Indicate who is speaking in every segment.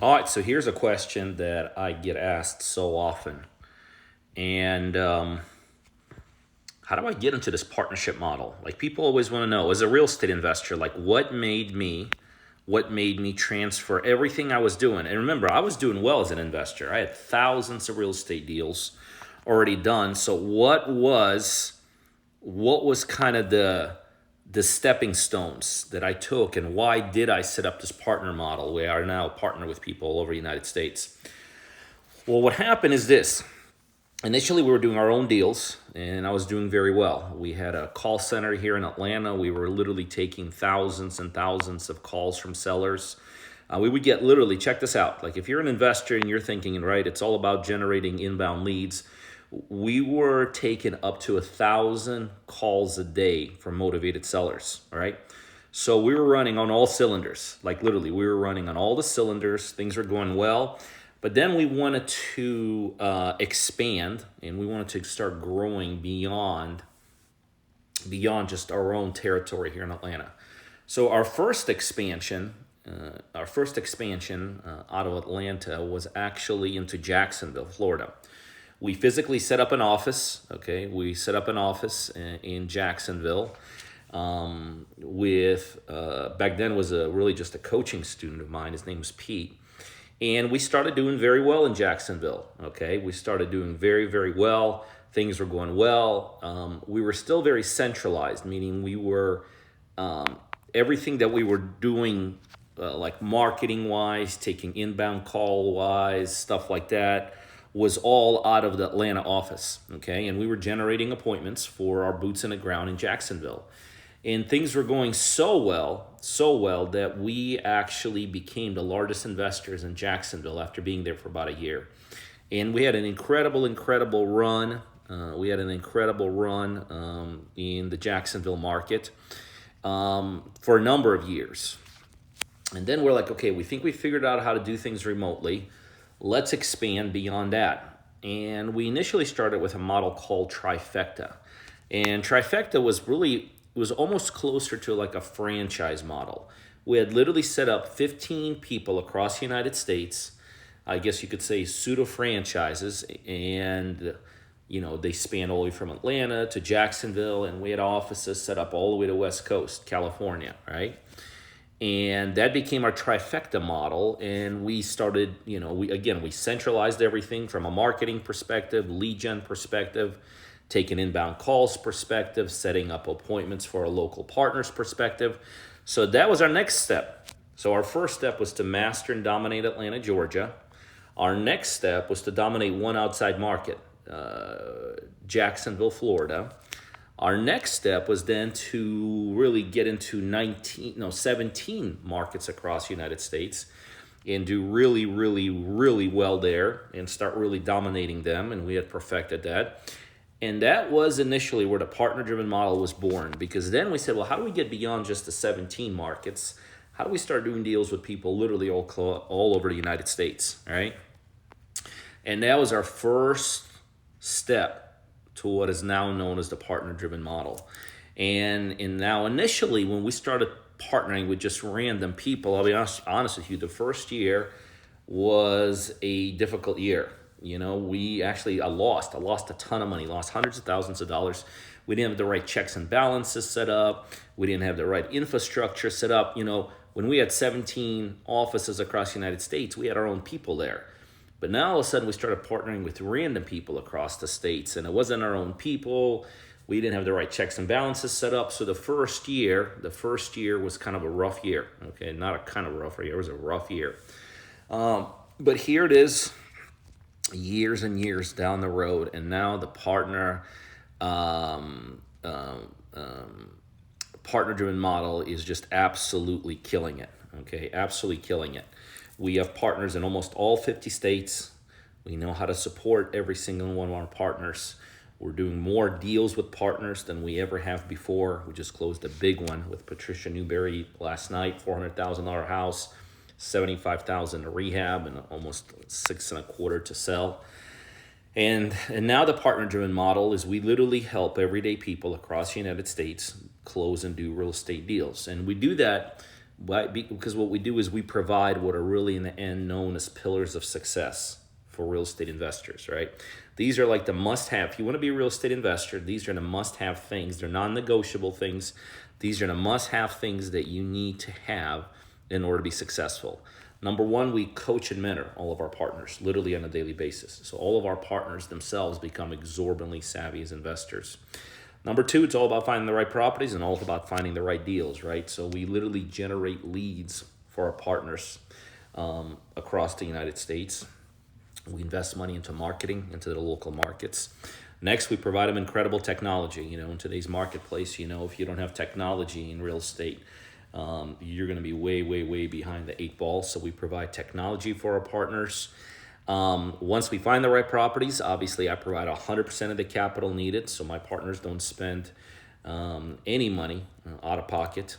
Speaker 1: All right, so here's a question that I get asked so often. And how do I get into this partnership model? Like people always want to know, as a real estate investor, like what made me transfer everything I was doing. And remember, I was doing well as an investor. I had thousands of real estate deals already done. So what was kind of the stepping stones that I took, and why did I set up this partner model? We are now a partner with people all over the United States. Well, what happened is this. Initially, we were doing our own deals, and I was doing very well. We had a call center here in Atlanta. We were literally taking thousands and thousands of calls from sellers. We would get literally, check this out. Like if you're an investor and you're thinking, right, it's all about generating inbound leads. We were taking up to 1,000 calls a day from motivated sellers. All right. So we were running on all cylinders, like literally, we were running on all the cylinders. Things were going well. But then we wanted to expand, and we wanted to start growing beyond just our own territory here in Atlanta. So our first expansion out of Atlanta was actually into Jacksonville, Florida. We physically set up an office. Okay, we set up an office in Jacksonville. With back then was really just a coaching student of mine. His name was Pete. And we started doing very well in Jacksonville. Okay, we started doing very, very well. Things were going well. We were still very centralized, meaning we were everything that we were doing, like marketing wise, taking inbound call wise, stuff like that, was all out of the Atlanta office. Okay, and we were generating appointments for our boots in the ground in Jacksonville. And things were going so well that we actually became the largest investors in Jacksonville after being there for about a year. And we had an incredible run. In the Jacksonville market for a number of years. And then we're like, okay, we think we figured out how to do things remotely. Let's expand beyond that. And we initially started with a model called Trifecta. And Trifecta was almost closer to like a franchise model. We had literally set up 15 people across the United States. I guess you could say pseudo franchises, and they span all the way from Atlanta to Jacksonville, and we had offices set up all the way to West Coast, California, right? And that became our Trifecta model, and we started, we centralized everything from a marketing perspective, lead gen perspective, taking inbound calls perspective, setting up appointments for our local partners perspective. So that was our next step. So our first step was to master and dominate Atlanta, Georgia. Our next step was to dominate one outside market, Jacksonville, Florida. Our next step was then to really get into 17 markets across the United States and do really, really, really well there and start really dominating them. And we had perfected that. And that was initially where the partner-driven model was born, because then we said, well, how do we get beyond just the 17 markets? How do we start doing deals with people literally all over the United States, all right? And that was our first step to what is now known as the partner-driven model. And now initially when we started partnering with just random people, I'll be honest with you, the first year was a difficult year. We actually, I lost a ton of money, lost hundreds of thousands of dollars. We didn't have the right checks and balances set up. We didn't have the right infrastructure set up. When we had 17 offices across the United States, we had our own people there. But now all of a sudden we started partnering with random people across the states, and it wasn't our own people. We didn't have the right checks and balances set up. So the first year was kind of a rough year. Okay, not a kind of rough year, it was a rough year. But here it is, years and years down the road, and now the partner-driven model is just absolutely killing it. Okay, absolutely killing it. We have partners in almost all 50 states. We know how to support every single one of our partners. We're doing more deals with partners than we ever have before. We just closed a big one with Patricia Newberry last night, $400,000 house, $75,000 to rehab, and almost $6.25 to sell. And now the partner-driven model is we literally help everyday people across the United States close and do real estate deals. And we do that Because what we do is we provide what are really in the end known as pillars of success for real estate investors, right? These are like the must-have. If you want to be a real estate investor, these are the must-have things. They're non-negotiable things. These are the must-have things that you need to have in order to be successful. Number one, we coach and mentor all of our partners, literally on a daily basis. So all of our partners themselves become exorbitantly savvy as investors. Number two, it's all about finding the right properties and all about finding the right deals, right? So we literally generate leads for our partners across the United States. We invest money into marketing, into the local markets. Next, we provide them incredible technology. In today's marketplace, if you don't have technology in real estate, you're going to be way, way, way behind the eight ball. So we provide technology for our partners. Once we find the right properties, obviously I provide 100% of the capital needed, so my partners don't spend any money out of pocket.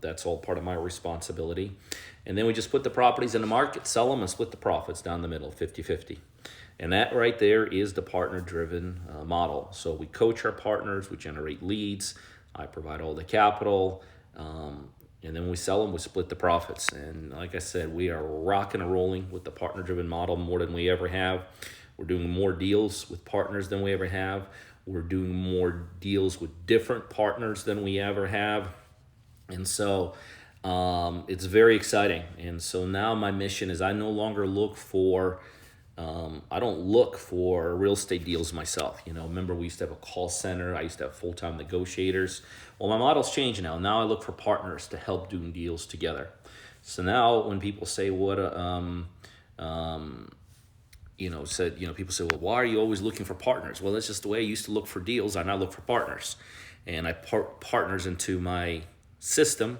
Speaker 1: That's all part of my responsibility. And then we just put the properties in the market, sell them, and split the profits down the middle, 50-50. And that right there is the partner-driven model. So we coach our partners, we generate leads, I provide all the capital, and then when we sell them, we split the profits. And like I said, we are rocking and rolling with the partner-driven model more than we ever have. We're doing more deals with partners than we ever have. We're doing more deals with different partners than we ever have. And so it's very exciting. And so now my mission is I no longer look for I don't look for real estate deals myself. Remember we used to have a call center. I used to have full-time negotiators. Well, my model's changed now. Now I look for partners to help doing deals together. So now when people say people say, well, why are you always looking for partners? Well, that's just the way I used to look for deals. I now look for partners. And I put partners into my system,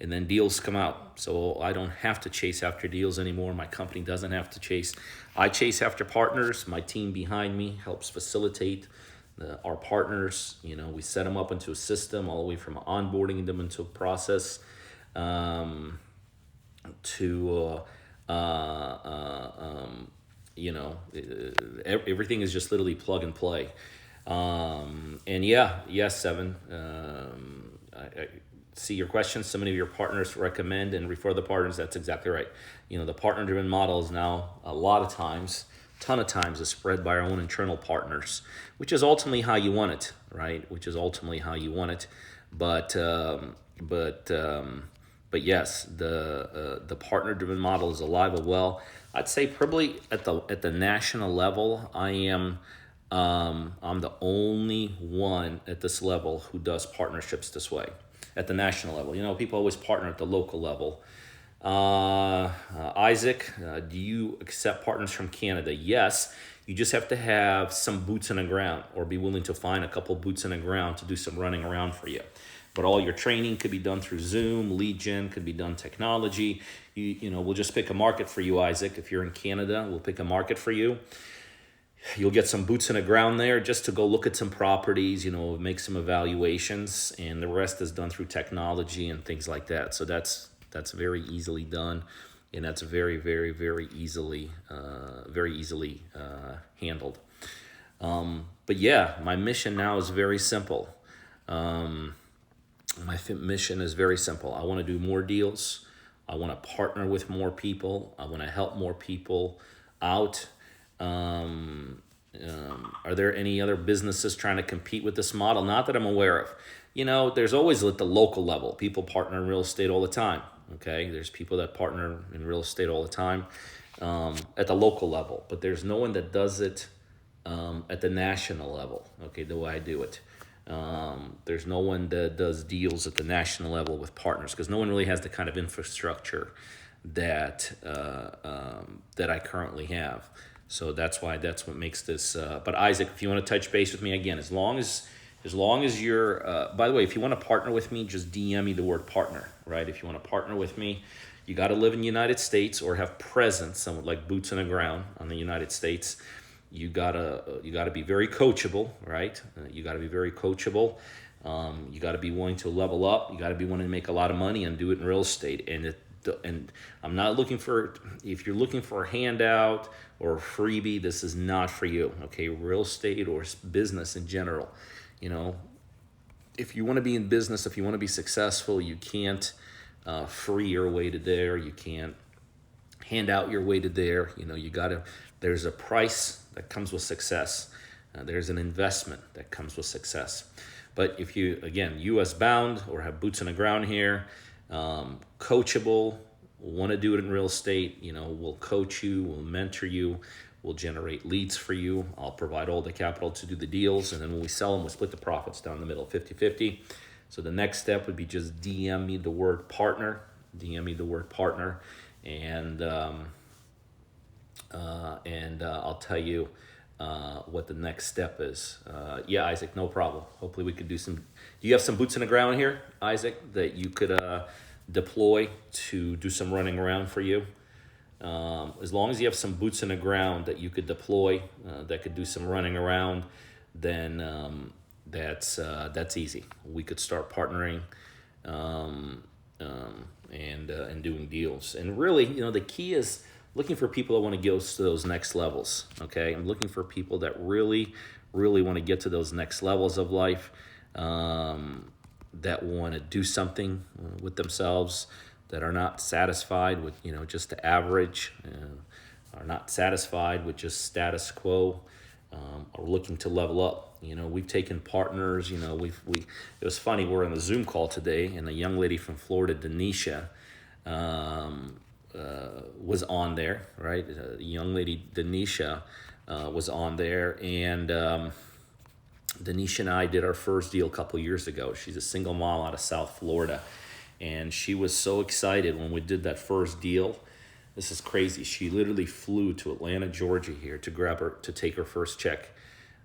Speaker 1: and then deals come out. So I don't have to chase after deals anymore. My company doesn't have to chase. I chase after partners. My team behind me helps facilitate our partners. We set them up into a system all the way from onboarding them into a process everything is just literally plug and play. Yes, Seven. I see your questions. So many of your partners recommend and refer the partners. That's exactly right. The partner-driven model is now ton of times is spread by our own internal partners, which is ultimately how you want it, right? But yes, the partner-driven model is alive and well. I'd say probably at the national level, I'm the only one at this level who does partnerships this way. At the national level, people always partner at the local level. Isaac, do you accept partners from Canada? Yes, you just have to have some boots on the ground, or be willing to find a couple boots on the ground to do some running around for you. But all your training could be done through Zoom, lead gen could be done technology. We'll just pick a market for you, Isaac. If you're in Canada, we'll pick a market for you. You'll get some boots on the ground there just to go look at some properties, make some evaluations, and the rest is done through technology and things like that. So that's very easily done, and that's very, very, very easily handled. But yeah, my mission now is very simple. My mission is very simple. I want to do more deals. I want to partner with more people. I want to help more people out. Are there any other businesses trying to compete with this model? Not that I'm aware of. There's always at the local level. People partner in real estate all the time. Okay, there's people that partner in real estate all the time at the local level, but there's no one that does it at the national level. Okay, the way I do it. There's no one that does deals at the national level with partners, because no one really has the kind of infrastructure that I currently have. So that's what makes this. But Isaac, if you want to touch base with me again, as long as you're. By the way, if you want to partner with me, just DM me the word partner. Right? If you want to partner with me, you got to live in the United States or have presence, somewhat like boots on the ground on the United States. You gotta be very coachable, right? You gotta be very coachable. You gotta be willing to level up. You gotta be willing to make a lot of money and do it in real estate. And I'm not looking for. If you're looking for a handout or a freebie, this is not for you. Okay, real estate or business in general. If you want to be in business, if you want to be successful, you can't free your way to there. You can't hand out your way to there. You gotta. There's a price that comes with success. There's an investment that comes with success. But if you, again, U.S. bound or have boots on the ground here, coachable, want to do it in real estate, we'll coach you, we'll mentor you, we'll generate leads for you. I'll provide all the capital to do the deals. And then when we sell them, we'll split the profits down the middle, 50-50. So the next step would be just DM me the word partner, and I'll tell you what the next step is. Yeah, Isaac, no problem. Hopefully we could do some. Do you have some boots on the ground here, Isaac, that you could deploy to do some running around for you? As long as you have some boots on the ground that you could deploy, that could do some running around, then that's easy. We could start partnering and doing deals. And really, the key is looking for people that want to go to those next levels. Okay, I'm looking for people that really, really want to get to those next levels of life. That want to do something with themselves, that are not satisfied with just the average, are not satisfied with just status quo, are looking to level up. We've taken partners. It was funny. We're on a Zoom call today, and a young lady from Florida, Denisha, was on there. Right, a young lady, Denisha, was on there, and Denisha and I did our first deal a couple years ago. She's a single mom out of South Florida, and she was so excited when we did that first deal. This is crazy. She literally flew to Atlanta, Georgia here to take her first check.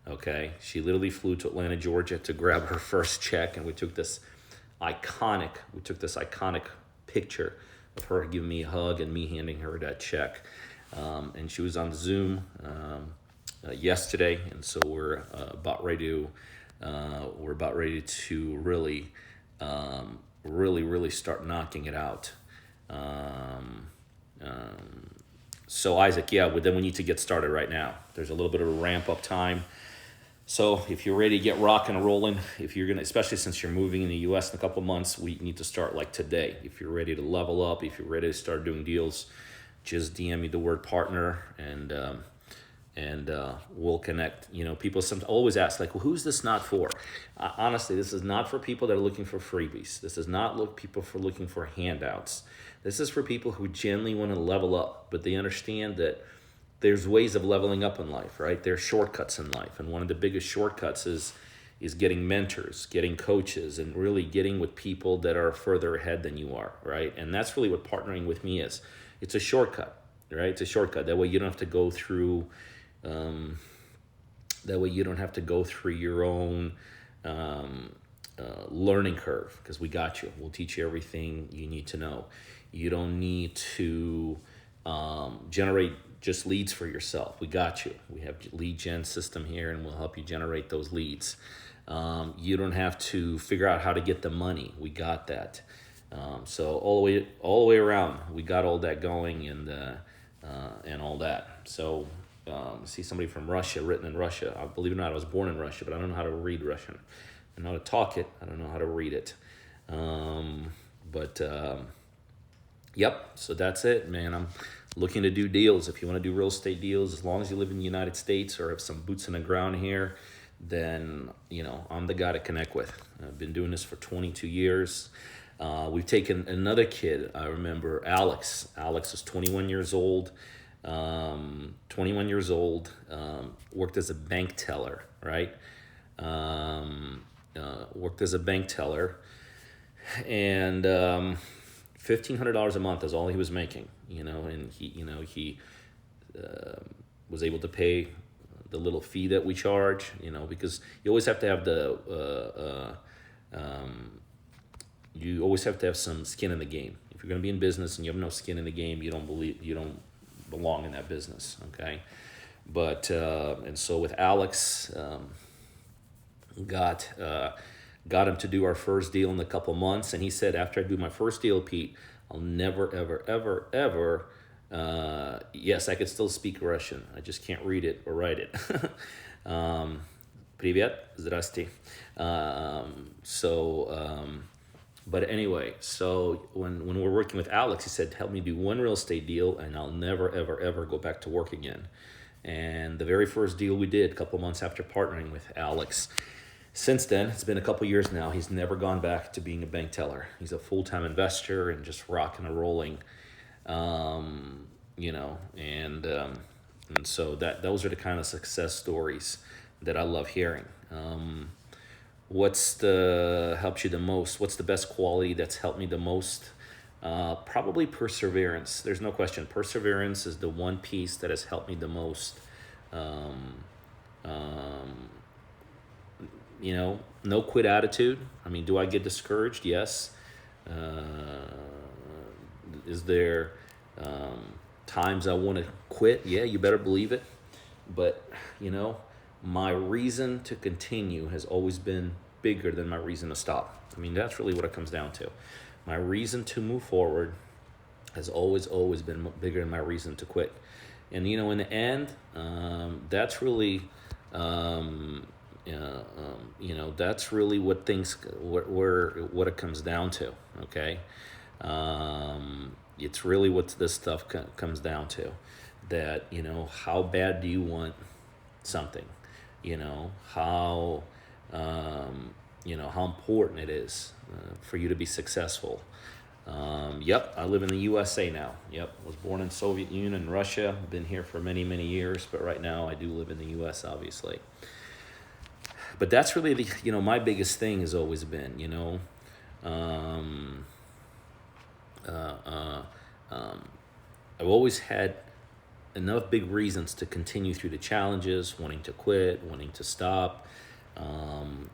Speaker 1: Okay, she literally flew to Atlanta, Georgia to grab her first check, and we took this iconic picture of her giving me a hug and me handing her that check. And she was on Zoom yesterday, and so we're about ready to really start knocking it out. So Isaac, yeah, then we need to get started right now. There's a little bit of a ramp up time. So if you're ready to get rocking and rolling, if you're gonna, especially since you're moving in the U.S. in a couple of months, we need to start like today. If you're ready to level up, if you're ready to start doing deals, just DM me the word partner, and we'll connect. People always ask, like, well, who's this not for? Honestly, this is not for people that are looking for freebies. This is not people for looking for handouts. This is for people who genuinely want to level up, but they understand that there's ways of leveling up in life, right? There's shortcuts in life, and one of the biggest shortcuts is getting mentors, getting coaches, and really getting with people that are further ahead than you are, right? And that's really what partnering with me is. It's a shortcut, right? It's a shortcut. That way you don't have to go through. Your own learning curve, because we got you. We'll teach you everything you need to know. You don't need to generate just leads for yourself. We got you. We have a lead gen system here, and we'll help you generate those leads. You don't have to figure out how to get the money. We got that. So all the way around, we got all that going, and all that. So see somebody from Russia, written in Russia. Believe it or not, I was born in Russia, but I don't know how to read Russian. I know how to talk it. I don't know how to read it. Yep. So that's it, man. I'm looking to do deals. If you want to do real estate deals, as long as you live in the United States or have some boots on the ground here, then I'm the guy to connect with. I've been doing this for 22 years. We've taken another kid. I remember Alex. Alex was 21 years old. Worked as a bank teller, right? Worked as a bank teller, and $1,500 a month is all he was making, and he was able to pay the little fee that we charge, because you always have to have you always have to have some skin in the game. If you're going to be in business and you have no skin in the game, you don't belong in that business. Okay. But, and so with Alex, got him to do our first deal in a couple months. And he said, after I do my first deal, Pete, I'll never, ever, ever, ever, yes, I could still speak Russian. I just can't read it or write it. Привет, здрасте. But anyway, so when we're working with Alex, he said, help me do one real estate deal and I'll never, ever, ever go back to work again. And the very first deal we did a couple months after partnering with Alex, since then, it's been a couple years now, he's never gone back to being a bank teller. He's a full-time investor and just rocking and rolling, you know, and so those are the kind of success stories that I love hearing. What's helps you the most? What's the best quality that's helped me the most? Probably perseverance. There's no question. Perseverance is the one piece that has helped me the most. Um, um, you know, no quit attitude. I mean, do I get discouraged? Yes. Uh, is there times I want to quit? Yeah, you better believe it. But, you know, my reason to continue has always been bigger than my reason to stop. I mean, that's really what it comes down to. My reason to move forward has always been bigger than my reason to quit. And, you know, in the end, that's really, you know, that's really what what it comes down to. Okay. It's really what this stuff comes down to, that, you know, how bad do you want something, you know, how important it is for you to be successful. Yep, I live in the USA now. Yep, was born in Soviet Union and Russia. Been here for many, many years, but right now I do live in the US, obviously. But that's really the, you know, my biggest thing has always been, you know, um, uh, uh, um, I've always had enough big reasons to continue through the challenges, wanting to quit, wanting to stop.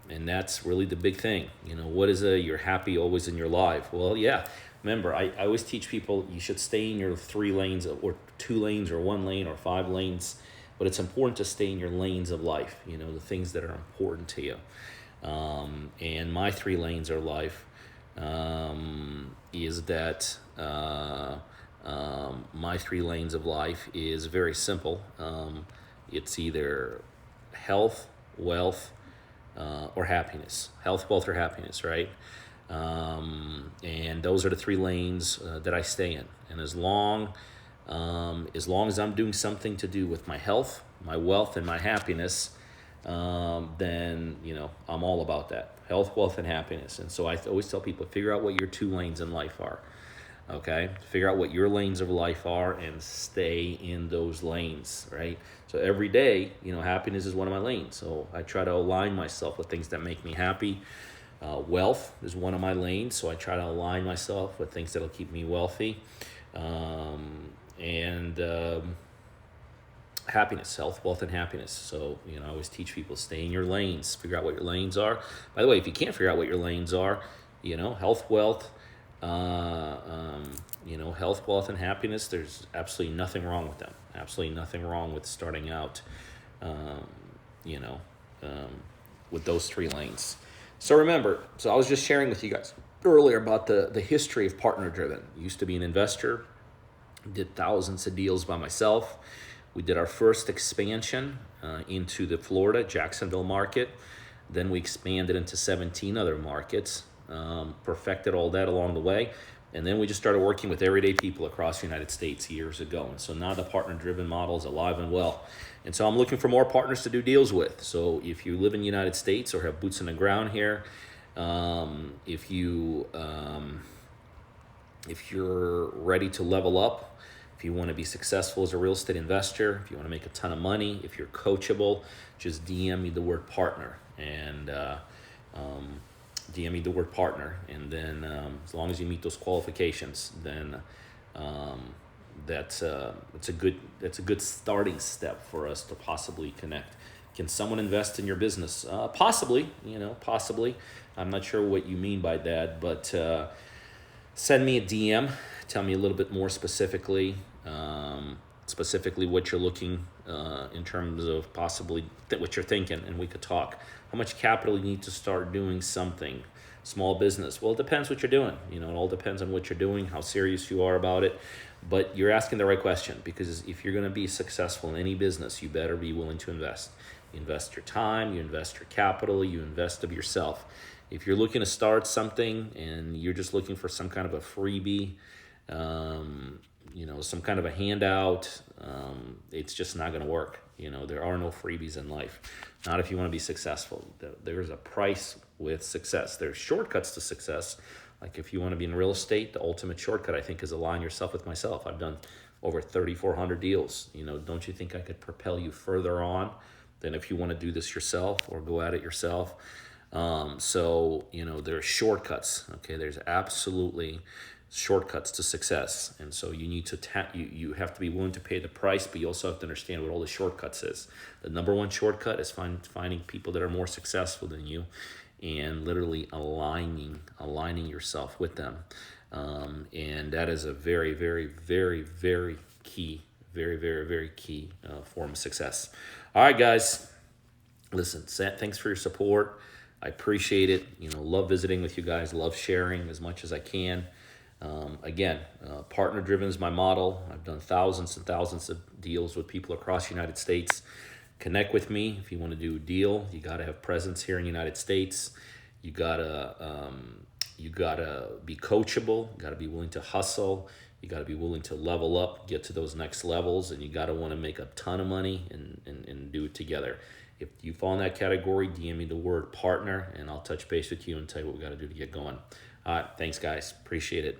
Speaker 1: And that's really the big thing. You know, what is you're happy always in your life? Well, yeah. Remember, I always teach people you should stay in your 3 lanes or 2 lanes or 1 lane or 5 lanes, but it's important to stay in your lanes of life, you know, the things that are important to you. And my 3 lanes of life is that my 3 lanes of life is very simple. It's either health, wealth, or happiness. Health, wealth, or happiness, right? And those are the 3 lanes that I stay in. And as long as I'm doing something to do with my health, my wealth, and my happiness, then, you know, I'm all about that. Health, wealth, and happiness. And so I always tell people, figure out what your 2 lanes in life are. Okay, figure out what your lanes of life are and stay in those lanes, right? So every day, you know, happiness is one of my lanes. So I try to align myself with things that make me happy. Wealth is one of my lanes, so I try to align myself with things that'll keep me wealthy. And happiness, health, wealth, and happiness. So, you know, I always teach people, stay in your lanes, figure out what your lanes are. By the way, if you can't figure out what your lanes are, you know, health, wealth, you know, health, wealth, and happiness, there's absolutely nothing wrong with them. Absolutely nothing wrong with starting out, you know, with those 3 lanes. So remember, so I was just sharing with you guys earlier about the history of Partner Driven. Used to be an investor, did thousands of deals by myself. We did our first expansion into the Florida, Jacksonville market. Then we expanded into 17 other markets, perfected all that along the way. And then we just started working with everyday people across the United States years ago. And so now the partner-driven model is alive and well. And so I'm looking for more partners to do deals with. So if you live in the United States or have boots on the ground here, if you're ready to level up, if you want to be successful as a real estate investor, if you want to make a ton of money, if you're coachable, just DM me the word partner. And DM me the word partner, and then as long as you meet those qualifications, then that's a good starting step for us to possibly connect. Can someone invest in your business? Possibly, you know, possibly. I'm not sure what you mean by that, but send me a DM. Tell me a little bit more specifically what you're looking in terms of possibly what you're thinking, and we could talk. How much capital you need to start doing something, small business? Well, it depends what you're doing. You know, it all depends on what you're doing, how serious you are about it. But you're asking the right question, because if you're going to be successful in any business, you better be willing to invest. You invest your time, you invest your capital, you invest of yourself. If you're looking to start something and you're just looking for some kind of a freebie, some kind of a handout, it's just not going to work. There are no freebies in life. Not if you want to be successful. There's a price with success. There's shortcuts to success. Like if you want to be in real estate, the ultimate shortcut, I think, is align yourself with myself. I've done over 3,400 deals. Don't you think I could propel you further on than if you want to do this yourself or go at it yourself? There are shortcuts. Okay, there's absolutely shortcuts to success, and so you need to you have to be willing to pay the price, but you also have to understand what all the shortcuts is. The number one shortcut is finding people that are more successful than you, and literally aligning yourself with them, and that is a very, very, very, very key, very, very, very key form of success. All right, guys, listen, thanks for your support. I appreciate it. Love visiting with you guys. Love sharing as much as I can. Again, partner driven is my model. I've done thousands and thousands of deals with people across the United States. Connect with me if you want to do a deal. You got to have presence here in the United States. You gotta be coachable. You gotta be willing to hustle. You gotta be willing to level up, get to those next levels, and you gotta want to make a ton of money and do it together. If you fall in that category, DM me the word partner, and I'll touch base with you and tell you what we got to do to get going. All right, thanks, guys. Appreciate it.